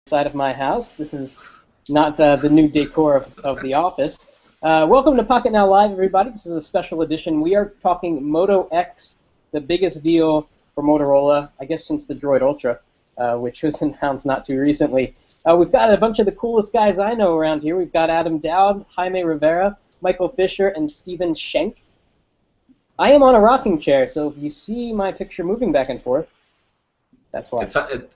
side of my house. This is not the new decor of the office. Welcome to Pocket Now Live, everybody. This is a special edition. We are talking Moto X, the biggest deal for Motorola, I guess, since the Droid Ultra, which was announced not too recently. We've got a bunch of the coolest guys I know around here. We've got Adam Dowd, Jaime Rivera, Michael Fisher, and Steven Schenk. I am on a rocking chair, so if you see my picture moving back and forth, that's why.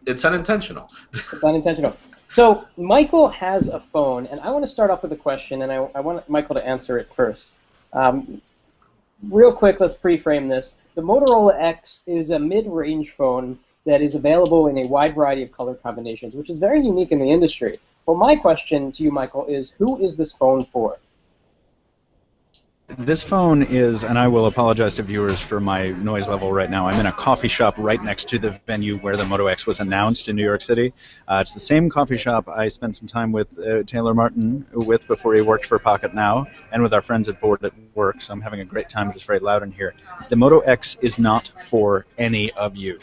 It's unintentional. It's unintentional. So Michael has a phone, and I want to start off with a question, and I want Michael to answer it first. Real quick, let's pre-frame this. The Motorola X is a mid-range phone that is available in a wide variety of color combinations, which is very unique in the industry. Well, my question to you, Michael, is who is this phone for? This phone is, and I will apologize to viewers for my noise level right now. I'm in a coffee shop right next to the venue where the Moto X was announced in New York City. It's the same coffee shop I spent some time with Taylor Martin before he worked for Pocket Now, and with our friends at Board at Work, so I'm having a great time. It's very loud in here. The Moto X is not for any of you.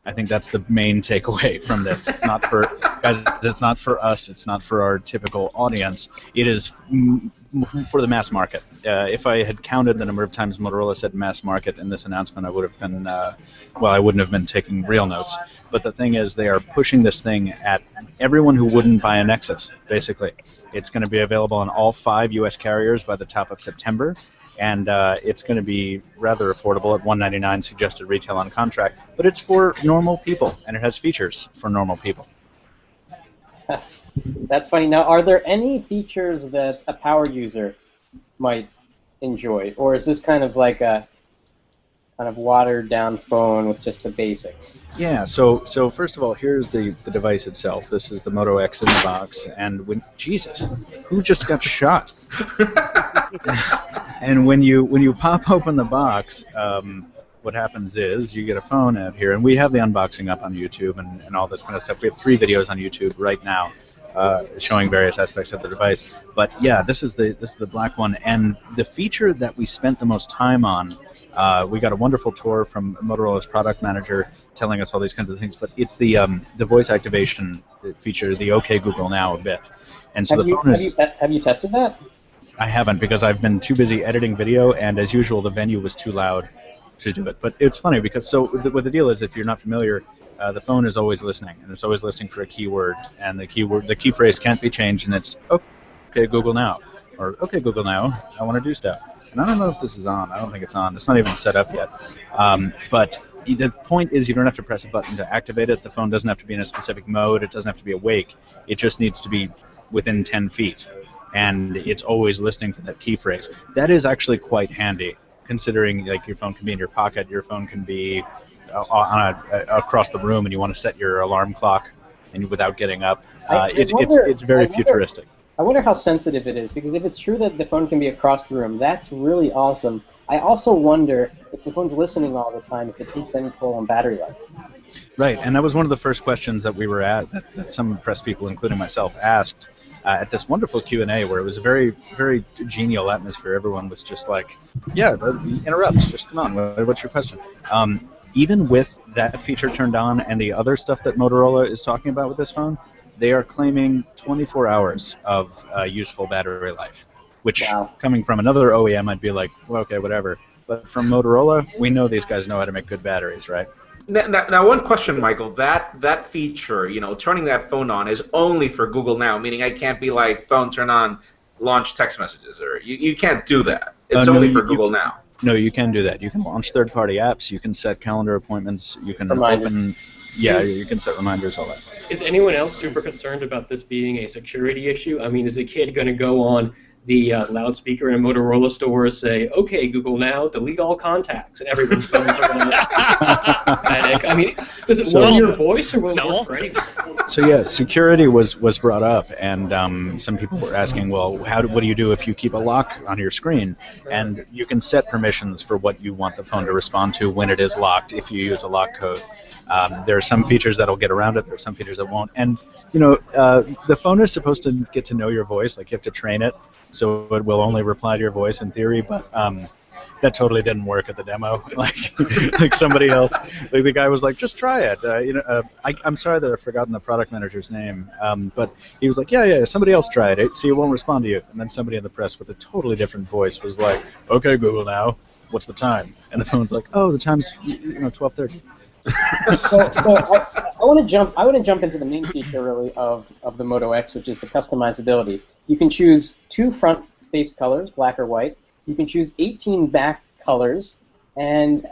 I think that's the main takeaway from this. It's not for guys. It's not for us. It's not for our typical audience. It is for the mass market. If I had counted the number of times Motorola said mass market in this announcement, I would have been, well, I wouldn't have been taking real notes. But the thing is, they are pushing this thing at everyone who wouldn't buy a Nexus, basically. It's going to be available on all 5 U.S. carriers by the top of September. And it's going to be rather affordable at $199 suggested retail on contract, but it's for normal people, and it has features for normal people. That's funny. Now, are there any features that a power user might enjoy, or is this kind of like a watered-down phone with just the basics? Yeah. So first of all, here's the device itself. This is the Moto X in the box, and when Jesus, who just got shot? And when you pop open the box, what happens is you get a phone out here, and we have the unboxing up on YouTube and all this kind of stuff. We have 3 videos on YouTube right now showing various aspects of the device. But yeah, this is the black one, and the feature that we spent the most time on. We got a wonderful tour from Motorola's product manager telling us all these kinds of things, but it's the voice activation feature, the OK Google Now a bit. And so have you tested that? I haven't, because I've been too busy editing video, and as usual, the venue was too loud to do it. But it's funny because what the deal is, if you're not familiar, the phone is always listening, and it's always listening for a keyword, and the key phrase can't be changed, and it's OK Google Now, or OK Google Now, I want to do stuff. And I don't know if this is on. I don't think it's on. It's not even set up yet. But the point is, you don't have to press a button to activate it. The phone doesn't have to be in a specific mode. It doesn't have to be awake. It just needs to be within 10 feet. And it's always listening for that key phrase. That is actually quite handy, considering like your phone can be in your pocket, your phone can be across the room, and you want to set your alarm clock and without getting up. It's very futuristic. I wonder how sensitive it is, because if it's true that the phone can be across the room, that's really awesome. I also wonder if the phone's listening all the time, if it takes any toll on battery life. Right, and that was one of the first questions that we were at, that some press people, including myself, asked at this wonderful Q&A, where it was a very, very genial atmosphere. Everyone was just like, yeah, interrupt, just come on, what's your question? Even with that feature turned on and the other stuff that Motorola is talking about with this phone, they are claiming 24 hours of useful battery life, which, coming from another OEM, I'd be like, well, okay, whatever. But from Motorola, we know these guys know how to make good batteries, right? Now, one question, Michael. That feature, turning that phone on is only for Google Now, meaning I can't be like, phone, turn on, launch text messages, or you can't do that. It's only for Google Now. No, you can do that. You can launch third-party apps. You can set calendar appointments. You can open. Yeah, you can set reminders, all that. Is anyone else super concerned about this being a security issue? I mean, is a kid going to go on the loudspeaker in a Motorola store, say, "Okay, Google Now, delete all contacts," and everyone's phones are going to panic? I mean, does it warn your voice, or will it work for anything? So yeah, security was brought up, and some people were asking, well, what do you do if you keep a lock on your screen? And you can set permissions for what you want the phone to respond to when it is locked if you use a lock code. There are some features that'll get around it. There are some features that won't. And the phone is supposed to get to know your voice. Like, you have to train it, so it will only reply to your voice in theory. But that totally didn't work at the demo. Like somebody else, like the guy was like, just try it. I'm sorry that I've forgotten the product manager's name, but he was like, yeah, somebody else tried it, see, it won't respond to you. And then somebody in the press with a totally different voice was like, okay, Google now, what's the time? And the phone's like, oh, the time's 12:30. I want to jump into the main feature really of the Moto X, which is the customizability. You can choose 2 front-faced colors, black or white. You can choose 18 back colors, and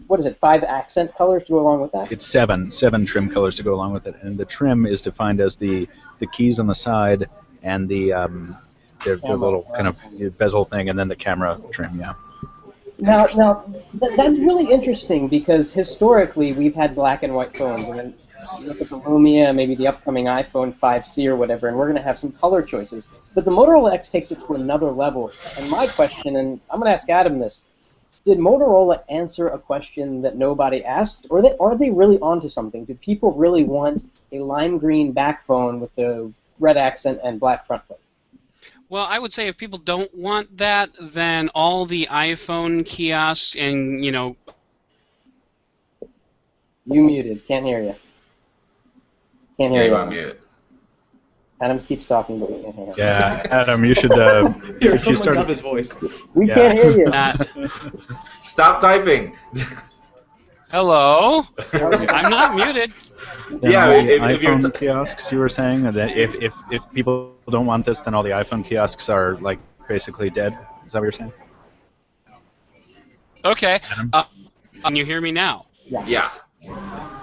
5 accent colors to go along with that? It's seven trim colors to go along with it, and the trim is defined as the keys on the side and the little kind of bezel thing, and then the camera trim. Yeah. Now that's really interesting because historically we've had black and white phones, and then you look at the Lumia, maybe the upcoming iPhone 5C or whatever, and we're going to have some color choices. But the Motorola X takes it to another level. And my question, and I'm going to ask Adam this, did Motorola answer a question that nobody asked, or are they really onto something? Do people really want a lime green back phone with the red accent and black front plate? Well, I would say if people don't want that, then all the iPhone kiosks and, You muted. Can't hear you. Can't hear you. On mute. Adams keeps talking, but we can't hear him. Yeah, Adam, you should. If you start up his voice. We can't hear you. Stop typing. Hello? I'm not muted. Yeah, if you're iPhone kiosks, you were saying that if people don't want this, then all the iPhone kiosks are like basically dead. Is that what you're saying? Okay. Can you hear me now? Yeah.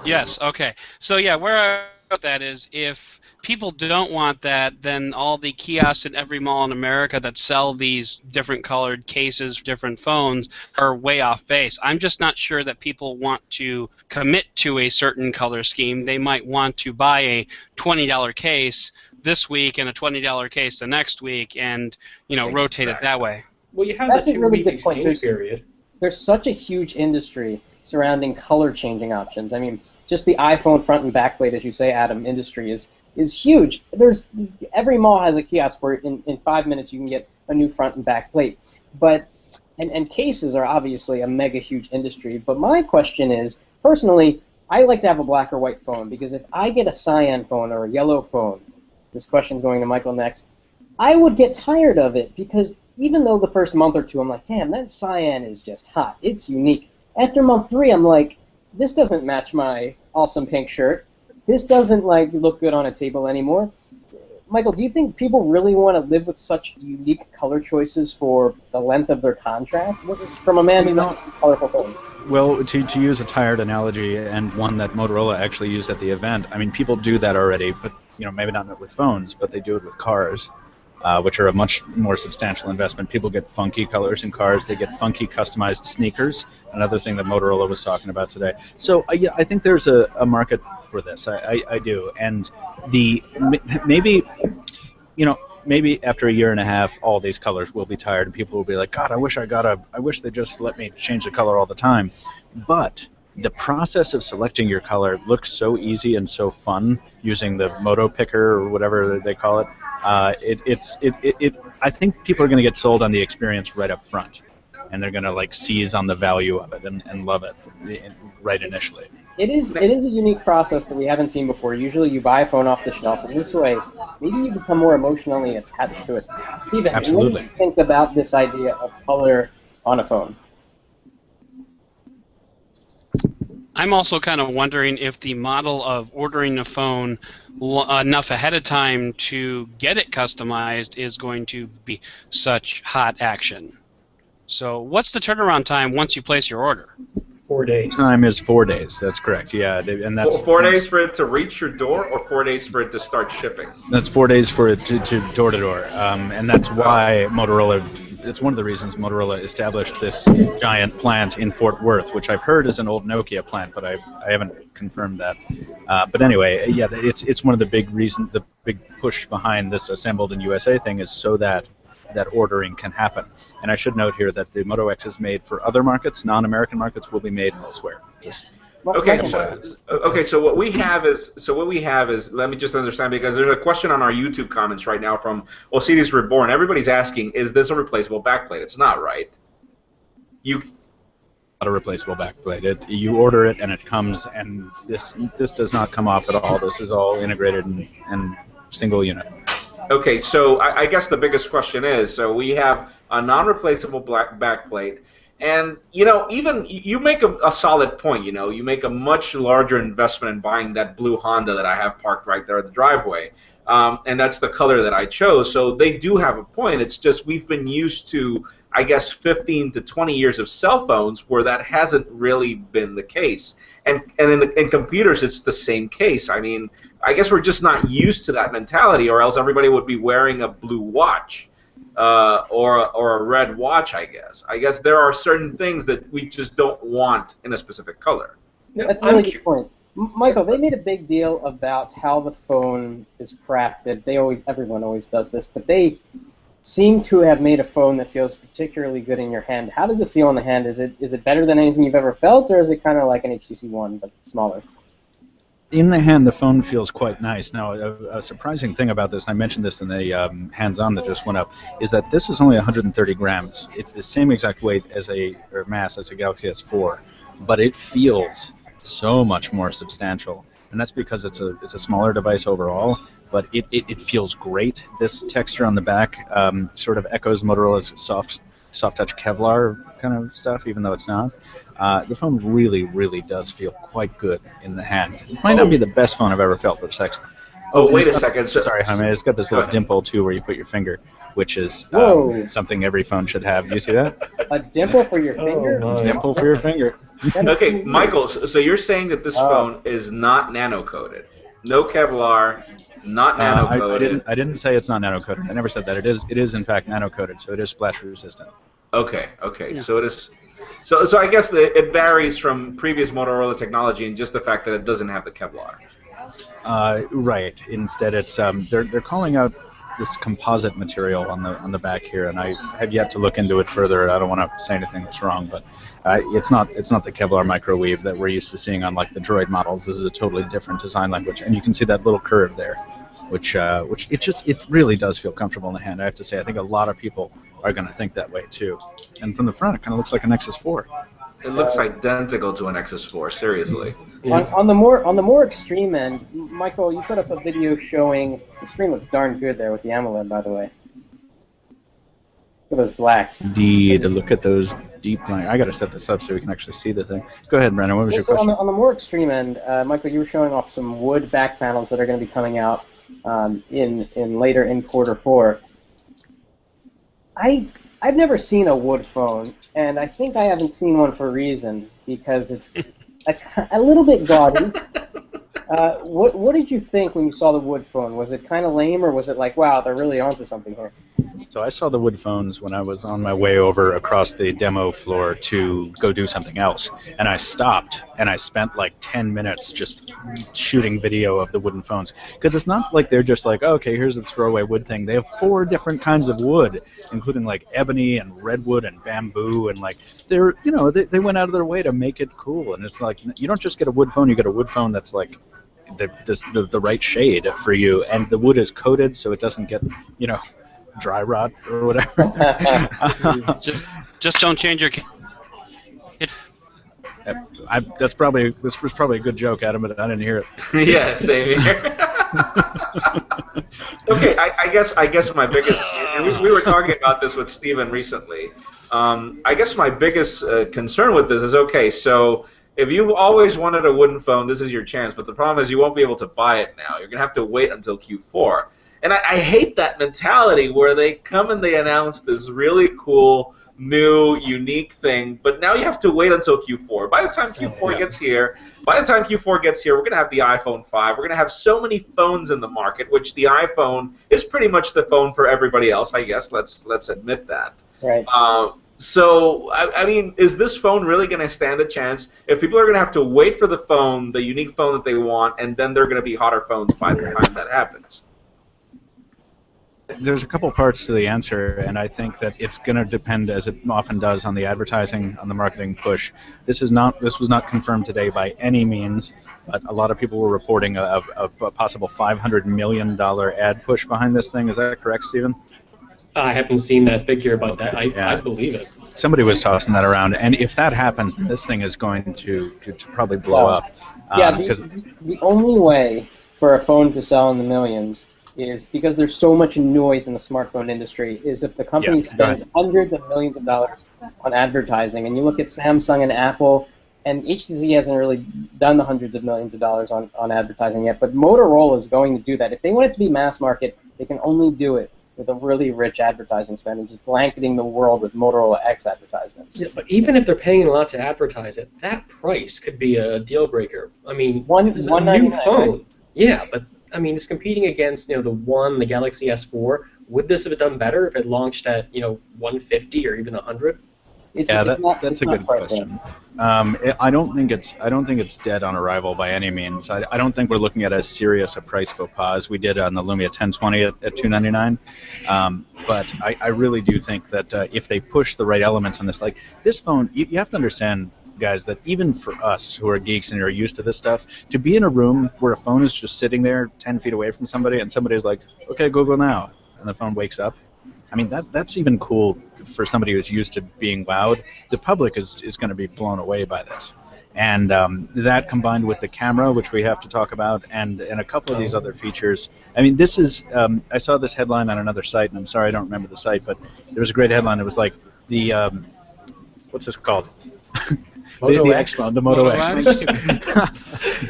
Yes. Okay. So yeah, where I about that is if people don't want that, then all the kiosks in every mall in America that sell these different colored cases for different phones are way off base. I'm just not sure that people want to commit to a certain color scheme. They might want to buy a $20 case this week and a $20 case the next week and, rotate it that way. Well, you have That's the a really 2-week good point. exchange period. There's such a huge industry surrounding color changing options. I mean, just the iPhone front and back plate, as you say, Adam, industry is huge. Every mall has a kiosk where in 5 minutes you can get a new front and back plate. But and cases are obviously a mega huge industry. But my question is, personally, I like to have a black or white phone because if I get a cyan phone or a yellow phone, this question's going to Michael next, I would get tired of it because even though the first month or two I'm like, damn, that cyan is just hot. It's unique. After month 3, I'm like, this doesn't match my awesome pink shirt. This doesn't look good on a table anymore. Michael, do you think people really want to live with such unique color choices for the length of their contract? From a man who likes colorful phones. Well, to use a tired analogy and one that Motorola actually used at the event, I mean, people do that already, but maybe not with phones, but they do it with cars. Which are a much more substantial investment. People get funky colors in cars. They get funky customized sneakers, another thing that Motorola was talking about today. So I think there's a market for this. I do. And maybe after a year and a half, all these colors will be tired, and people will be like, God, I wish they just let me change the color all the time. But the process of selecting your color looks so easy and so fun using the Moto Picker or whatever they call it. I think people are going to get sold on the experience right up front, and they're going to seize on the value of it and love it right initially. It is a unique process that we haven't seen before. Usually you buy a phone off the shelf, and this way maybe you become more emotionally attached to it. Steven, absolutely. What do you think about this idea of color on a phone? I'm also kind of wondering if the model of ordering a phone enough ahead of time to get it customized is going to be such hot action. So what's the turnaround time once you place your order? 4 days. Time is 4 days. That's correct. Yeah, and that's 4 days for it to reach your door, or 4 days for it to start shipping. That's 4 days for it to door to door, and that's why Motorola. It's one of the reasons Motorola established this giant plant in Fort Worth, which I've heard is an old Nokia plant, but I haven't confirmed that. But anyway, yeah, it's one of the big reasons, the big push behind this assembled in USA thing is so that ordering can happen. And I should note here that the Moto X is made for other markets. Non-American markets will be made elsewhere. So what we have is let me just understand, because there's a question on our YouTube comments right now from Osiris Reborn. Everybody's asking, is this a replaceable backplate? It's not, right? you not a replaceable backplate. You order it and it comes, and this does not come off at all. This is all integrated and single unit. Okay, so I guess the biggest question is, so we have a non-replaceable backplate, and even you make a solid point. You make a much larger investment in buying that blue Honda that I have parked right there at the driveway, and that's the color that I chose. So they do have a point. It's just we've been used to, I guess, 15 to 20 years of cell phones where that hasn't really been the case. And in computers, it's the same case. I mean, I guess we're just not used to that mentality, or else everybody would be wearing a blue watch or a red watch, I guess. I guess there are certain things that we just don't want in a specific color. That's a really good point. Michael, they made a big deal about how the phone is crafted. Everyone always does this, but they seem to have made a phone that feels particularly good in your hand. How does it feel in the hand? Is it better than anything you've ever felt, or is it kind of like an HTC One but smaller? In the hand, the phone feels quite nice. Now, a surprising thing about this, and I mentioned this in the hands-on that just went up, is that this is only 130 grams. It's the same exact weight or mass as a Galaxy S4, but it feels so much more substantial, and that's because it's a smaller device overall. But it feels great. This texture on the back sort of echoes Motorola's soft touch Kevlar kind of stuff, even though it's not. The phone really, really does feel quite good in the hand. It might not be the best phone I've ever felt, but it's actually... Oh, wait a second. Sorry, Jaime. It's got this little dimple, too, where you put your finger, which is something every phone should have. Do you see that? A dimple for your finger? Dimple for your finger. Okay, Michael, so you're saying that this phone is not nano-coated. No Kevlar, not nano-coated. I didn't say it's not nano-coated. I never said that. It is in fact nano-coated, so it is splash resistant. Okay. Yeah. So it is. So I guess it varies from previous Motorola technology in just the fact that it doesn't have the Kevlar. Right. Instead, it's they're calling out this composite material on the back here, and I have yet to look into it further. I don't want to say anything that's wrong, but it's not the Kevlar microwave that we're used to seeing on like the Droid models. This is a totally different design language, and you can see that little curve there, which it really does feel comfortable in the hand. I have to say, I think a lot of people are going to think that way too. And from the front, it kind of looks like a Nexus 4. It looks identical to a Nexus 4, seriously. On the more extreme end, Michael, you put up a video showing the screen looks darn good there with the AMOLED, by the way. Look at those blacks. Indeed, look at those deep blank. I got to set this up so we can actually see the thing. Go ahead, Brandon. What was your question? On the more extreme end, Michael, you were showing off some wood back panels that are going to be coming out later in Q4. I've never seen a wood phone, and I think I haven't seen one for a reason, because it's a little bit gaudy. What did you think when you saw the wood phone? Was it kind of lame, or was it like, wow, they're really onto something here? So I saw the wood phones when I was on my way over across the demo floor to go do something else, and I stopped and I spent like 10 minutes just shooting video of the wooden phones, because it's not like they're just like, oh, okay, here's the throwaway wood thing. They have 4 different kinds of wood, including like ebony and redwood and bamboo, and like they went out of their way to make it cool. And it's like, you don't just get a wood phone, you get a wood phone that's like the right shade for you, and the wood is coated so it doesn't get dry rot or whatever. just don't change your. This was probably a good joke, Adam, but I didn't hear it. Yeah, same here. Okay, I guess my biggest. We were talking about this with Steven recently. I guess my biggest concern with this is, okay, so if you've always wanted a wooden phone, this is your chance. But the problem is you won't be able to buy it now. You're gonna have to wait until Q4. And I hate that mentality where they come and they announce this really cool, new, unique thing, but now you have to wait until Q4. By the time Q4 gets here, we're going to have the iPhone 5. We're going to have so many phones in the market, which the iPhone is pretty much the phone for everybody else, I guess. Let's admit that. Right. So, I mean, is this phone really going to stand a chance if people are going to have to wait for the phone, the unique phone that they want, and then they're going to be hotter phones by the time that happens? There's a couple parts to the answer, and I think that it's going to depend, as it often does, on the advertising, on the marketing push. This was not confirmed today by any means, but a lot of people were reporting a possible $500 million ad push behind this thing. Is that correct, Stephen? I haven't seen that figure, but I believe it. somebody was tossing that around, and if that happens, this thing is going to probably blow up. Yeah, Because the only way for a phone to sell in the millions is because there's so much noise in the smartphone industry, is if the company spends hundreds of millions of dollars on advertising. And you look at Samsung and Apple, and HTC hasn't really done the hundreds of millions of dollars on advertising yet, but Motorola is going to do that. If they want it to be mass market, they can only do it with a really rich advertising spend and just blanketing the world with Motorola X advertisements. Yeah, but even if they're paying a lot to advertise it, that price could be a deal breaker. I mean, this is a new phone. Right? Yeah, but I mean, it's competing against the Galaxy S4. Would this have done better if it launched at $150 or even $100? That's a good question. I don't think it's dead on arrival by any means. I don't think we're looking at as serious a price faux pas as we did on the Lumia 1020 at $299. But I really do think that if they push the right elements on this, like this phone, you have to understand, guys, that even for us who are geeks and are used to this stuff, to be in a room where a phone is just sitting there 10 feet away from somebody and somebody's like, okay, Google now, and the phone wakes up, I mean, that's even cool for somebody who's used to being wowed. The public is going to be blown away by this. And that combined with the camera, which we have to talk about, and a couple of these other features. I mean, this is, I saw this headline on another site, and I'm sorry I don't remember the site, but there was a great headline. It was like the, what's this called? The X phone, the Moto X.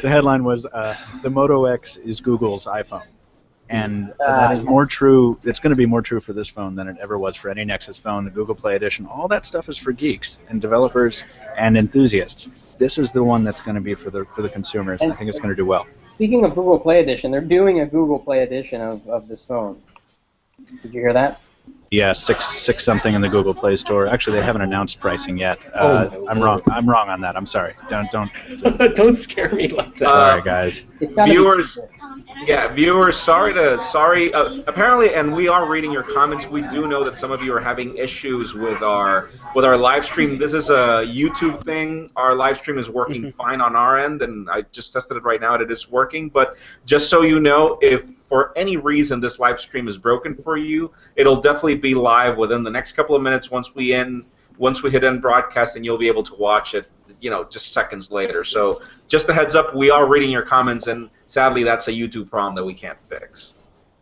The headline was, the Moto X is Google's iPhone. And that is more true. It's going to be more true for this phone than it ever was for any Nexus phone. The Google Play Edition, all that stuff is for geeks and developers and enthusiasts. This is the one that's going to be for the consumers. And I think it's going to do well. Speaking of Google Play Edition, they're doing a Google Play Edition of this phone. Did you hear that? Yeah, six something in the Google Play Store. Actually, they haven't announced pricing yet. I'm wrong. I'm wrong on that. I'm sorry. Don't don't scare me like that. Sorry, guys. It's gotta viewers. Yeah, viewers. Sorry. Apparently, and we are reading your comments. We do know that some of you are having issues with our live stream. This is a YouTube thing. Our live stream is working fine on our end, and I just tested it right now, and it is working. But just so you know, if for any reason this live stream is broken for you, it'll definitely be live within the next couple of minutes once we hit end broadcast, and you'll be able to watch it, just seconds later. So just a heads up, we are reading your comments, and sadly that's a YouTube problem that we can't fix.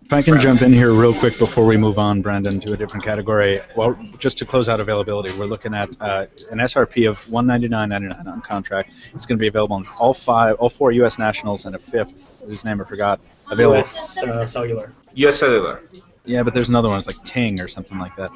If I can jump in here real quick before we move on, Brandon, to a different category. Well, just to close out availability, we're looking at an SRP of $199.99 on contract. It's going to be available on all four U.S. nationals and a fifth, whose name I forgot. Available. US Cellular. US Cellular. Yeah, but there's another one. It's like Ting or something like that.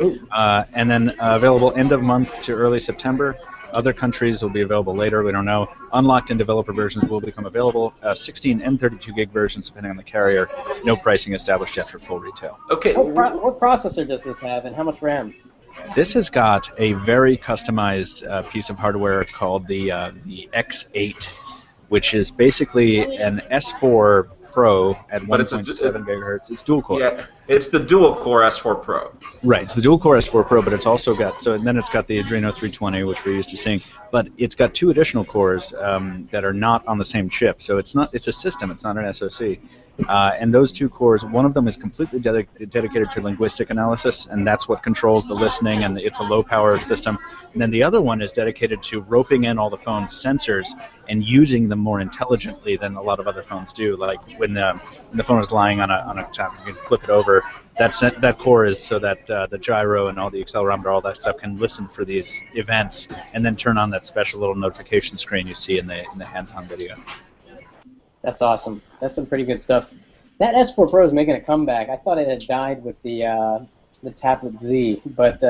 And then available end of month to early September. Other countries will be available later. We don't know. Unlocked and developer versions will become available. 16 and 32 gig versions, depending on the carrier. No pricing established yet for full retail. Okay. What processor does this have, and how much RAM? This has got a very customized piece of hardware called the X8, which is basically an S4 Pro at 1.7 gigahertz. It's dual core. Yeah, it's the dual core S4 Pro. Right, it's the dual core S4 Pro, but it's also got, and then it's got the Adreno 320, which we're used to seeing, but it's got two additional cores that are not on the same chip. So it's a system, it's not an SoC. And those two cores, one of them is completely dedicated to linguistic analysis, and that's what controls the listening, and it's a low-power system. And then the other one is dedicated to roping in all the phone's sensors and using them more intelligently than a lot of other phones do. Like when the phone is lying on a top, you can flip it over. That core is so that the gyro and all the accelerometer, all that stuff, can listen for these events and then turn on that special little notification screen you see in the hands-on video. That's awesome. That's some pretty good stuff. That S4 Pro is making a comeback. I thought it had died with the Tablet Z, but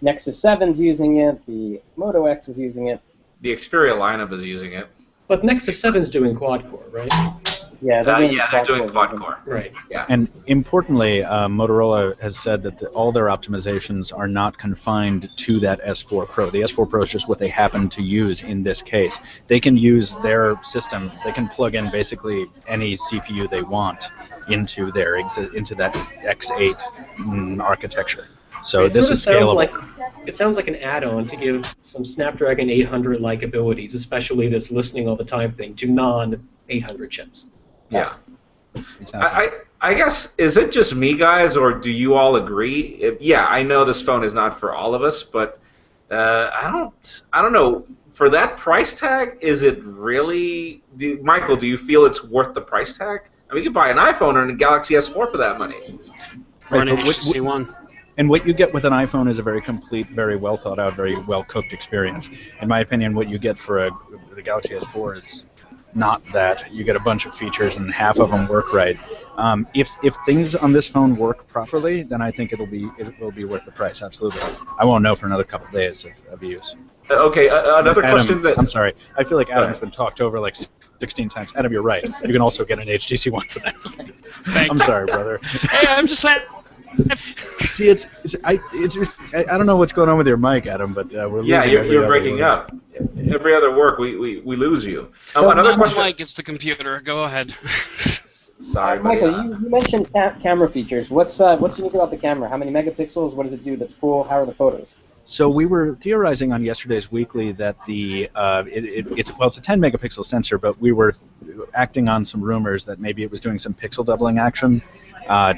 Nexus 7's using it. The Moto X is using it. The Xperia lineup is using it. But Nexus 7's doing quad-core, right? Yeah, they're doing quad-core. Right. Yeah. And importantly, Motorola has said that all their optimizations are not confined to that S4 Pro. The S4 Pro is just what they happen to use in this case. They can use their system. They can plug in basically any CPU they want into that X8 architecture. So this is scalable. It sounds like an add-on to give some Snapdragon 800-like abilities, especially this listening all the time thing, to non-800 chips. Yeah. Exactly. I guess, is it just me, guys, or do you all agree? Yeah, I know this phone is not for all of us, but I don't know. For that price tag, is it really? Michael, do you feel it's worth the price tag? I mean, you could buy an iPhone or a Galaxy S4 for that money. Or an HTC One. And what you get with an iPhone is a very complete, very well thought out, very well cooked experience. In my opinion, what you get for the Galaxy S4 is not that. You get a bunch of features and half of them work right. If things on this phone work properly, then I think it will be worth the price. Absolutely. I won't know for another couple of days of use. Okay, another Adam, question that... I'm sorry. I feel like Adam's been talked over like 16 times. Adam, you're right. You can also get an HTC One for that price. I'm sorry, brother. Hey, I'm just saying. See, I don't know what's going on with your mic, Adam, but we're losing. Yeah, you're breaking up. Every other work, we lose you. So another not question. the mic, it's the computer. Go ahead. Sorry, Michael, you mentioned camera features. What's unique about the camera? How many megapixels? What does it do that's cool? How are the photos? So we were theorizing on yesterday's weekly that it's a 10 megapixel sensor, but we were acting on some rumors that maybe it was doing some pixel doubling action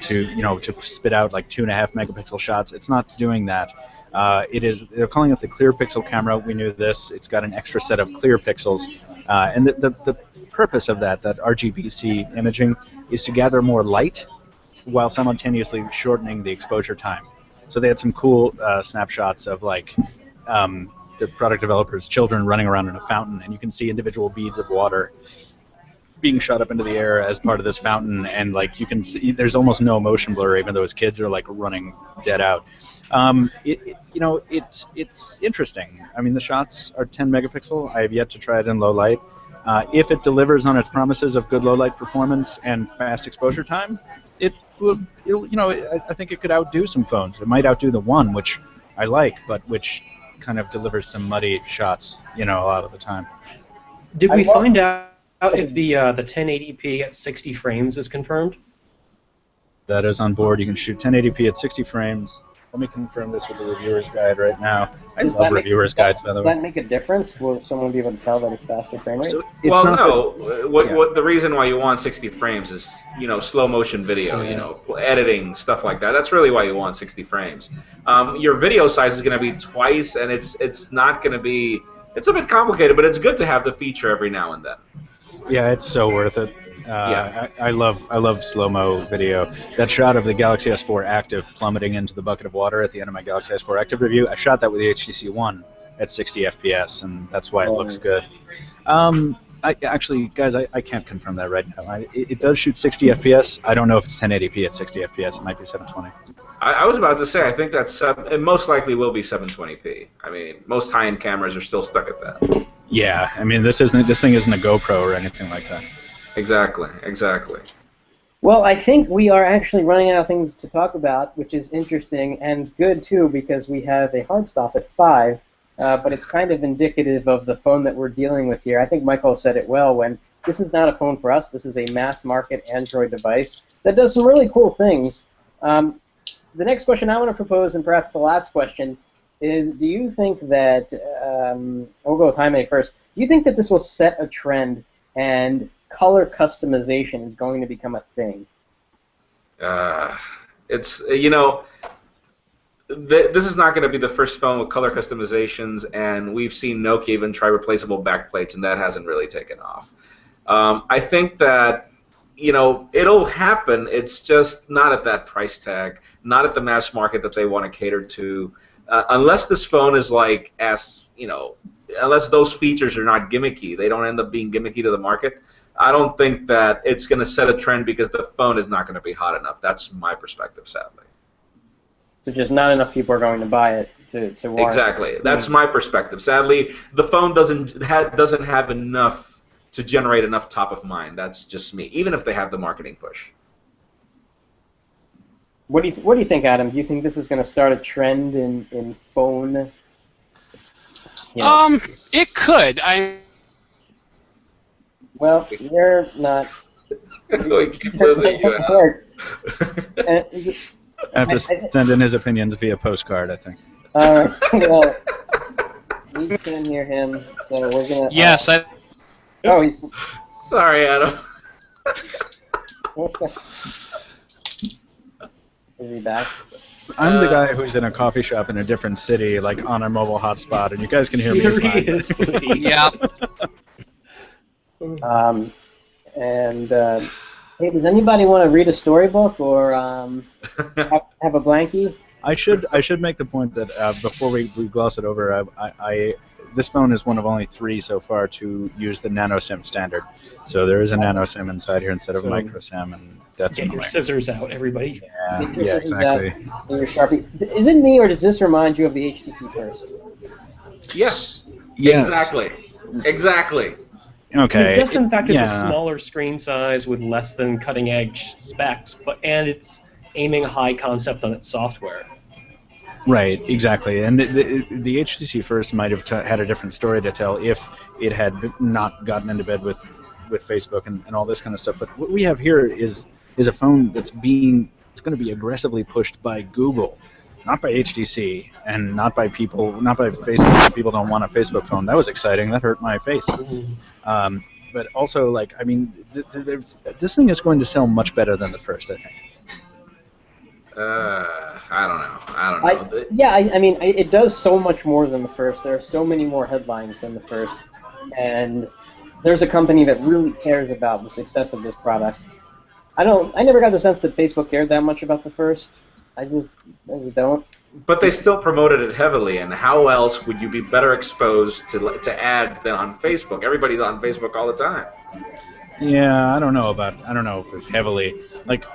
to spit out like 2.5 megapixel shots. It's not doing that. They're calling it the clear pixel camera. We knew this. It's got an extra set of clear pixels, and the purpose of that RGBC imaging is to gather more light while simultaneously shortening the exposure time. So they had some cool snapshots of like the product developers' children running around in a fountain, and you can see individual beads of water being shot up into the air as part of this fountain, and like you can see there's almost no motion blur, even though his kids are like running dead out. It's interesting. I mean, the shots are 10 megapixel. I have yet to try it in low light. If it delivers on its promises of good low light performance and fast exposure time, I think it could outdo some phones. It might outdo the One, which I like, but which kind of delivers some muddy shots, a lot of the time. Did we find out if the 1080p at 60 frames is confirmed? That is on board. You can shoot 1080p at 60 frames. Let me confirm this with the reviewer's guide right now. I love reviewer's guides, by the way. Does that make a difference? Will someone be able to tell that it's faster frame rate? The reason why you want 60 frames is, slow motion video, editing, stuff like that. That's really why you want 60 frames. Your video size is going to be twice, and it's not going to be... It's a bit complicated, but it's good to have the feature every now and then. Yeah, it's so worth it. I love slow-mo video. That shot of the Galaxy S4 Active plummeting into the bucket of water at the end of my Galaxy S4 Active review, I shot that with the HTC One at 60 FPS, and that's why it looks good. Guys, I can't confirm that right now. It does shoot 60 FPS. I don't know if it's 1080p at 60 FPS. It might be 720. I was about to say, I think that's it most likely will be 720p. I mean, most high-end cameras are still stuck at that. Yeah, I mean, this thing isn't a GoPro or anything like that. Exactly. Well, I think we are actually running out of things to talk about, which is interesting and good, too, because we have a hard stop at 5, but it's kind of indicative of the phone that we're dealing with here. I think Michael said it well when this is not a phone for us. This is a mass-market Android device that does some really cool things. The next question I want to propose, and perhaps the last question, is do you think that, we'll go with Jaime first, do you think that this will set a trend and color customization is going to become a thing? This is not going to be the first phone with color customizations, and we've seen Nokia even try replaceable backplates, and that hasn't really taken off. I think that it'll happen. It's just not at that price tag, not at the mass market that they want to cater to. Unless this phone is like, unless those features are not gimmicky, they don't end up being gimmicky to the market. I don't think that it's going to set a trend because the phone is not going to be hot enough. That's my perspective, sadly. So just not enough people are going to buy it to warrant. Exactly. That's my perspective. Sadly, the phone doesn't have enough to generate enough top of mind. That's just me, even if they have the marketing push. What do you think, Adam? Do you think this is going to start a trend in phone? It could. Well, you're not. We keep losing you. I have to send in his opinions via postcard, I think. All right. Well, we can hear him, so we're gonna. Yes, Oh, he's. Sorry, Adam. Is he back? I'm the guy who's in a coffee shop in a different city, like on a mobile hotspot, and you guys can hear me fine. Seriously. Yep. Hey, does anybody want to read a storybook or have a blankie? I should make the point that before we gloss it over, this phone is one of only 3 so far to use the nano SIM standard. So there is a nano SIM inside here instead of micro SIM, and that's Get your scissors out, everybody. Yeah, exactly. Your Sharpie. Is it me, or does this remind you of the HTC First? Yes. Yes. Exactly. Okay. Just in fact, it's a smaller screen size with less than cutting-edge specs, and it's aiming high concept on its software. Right, exactly. And the HTC First might have had a different story to tell if it had not gotten into bed with Facebook and all this kind of stuff. But what we have here is a phone it's going to be aggressively pushed by Google, not by HTC, and not by Facebook. People don't want a Facebook phone. That was exciting. That hurt my face. But also, like, I mean, this thing is going to sell much better than the First, I think. I don't know. I mean, it does so much more than the First. There are so many more headlines than the First, and there's a company that really cares about the success of this product. I never got the sense that Facebook cared that much about the First. I just don't. But they still promoted it heavily, and how else would you be better exposed to ads than on Facebook? Everybody's on Facebook all the time. Yeah, I don't know if it's heavily, like,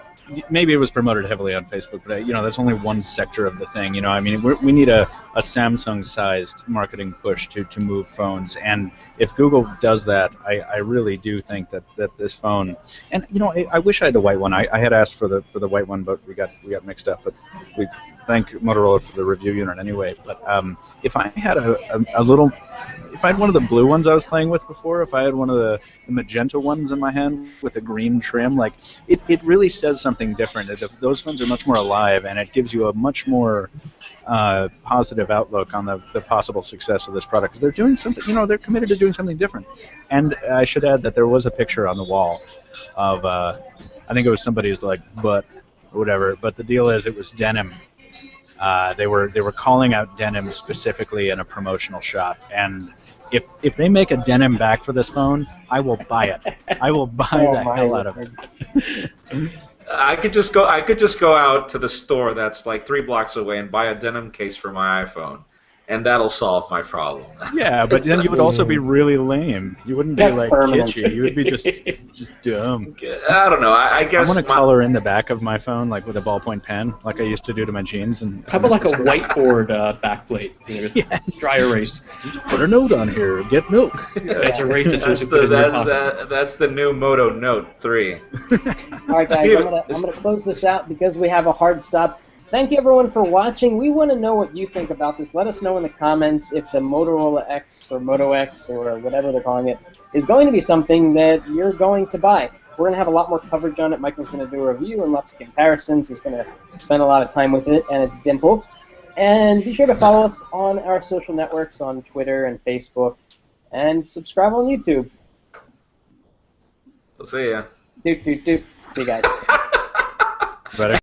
maybe it was promoted heavily on Facebook, but that's only one sector of the thing. I mean, we need a Samsung-sized marketing push to move phones, and if Google does that, I really do think that this phone, and I wish I had the white one. I had asked for the white one, but we got mixed up. But we thank Motorola for the review unit anyway. But if I had if I had one of the blue ones I was playing with before, if I had one of the magenta ones in my hand with a green trim, like it really says something different. Those phones are much more alive, and it gives you a much more positive outlook on the possible success of this product. Because they're doing something, they're committed to doing something different. And I should add that there was a picture on the wall of, I think it was somebody's like butt or whatever. But the deal is, it was denim. They were calling out denim specifically in a promotional shot, and if they make a denim back for this phone, I will buy it. I will buy the hell out of it. I could just go out to the store that's like 3 blocks away and buy a denim case for my iPhone, and that'll solve my problem. Yeah, but then you would also be really lame. You wouldn't be like kitschy. You would be just dumb. I don't know. I guess I want to color in the back of my phone like with a ballpoint pen, like I used to do to my jeans. And how about like a whiteboard backplate? Yes. Dry erase. Put a note on here. Get milk. It's erase. That's the new Moto Note 3. All right, guys. I'm gonna close this out because we have a hard stop. Thank you, everyone, for watching. We want to know what you think about this. Let us know in the comments if the Motorola X or Moto X or whatever they're calling it is going to be something that you're going to buy. We're going to have a lot more coverage on it. Michael's going to do a review and lots of comparisons. He's going to spend a lot of time with it, and it's Dimple. And be sure to follow us on our social networks on Twitter and Facebook, and subscribe on YouTube. We'll see ya. Doot, doot, doot. See you guys. Better.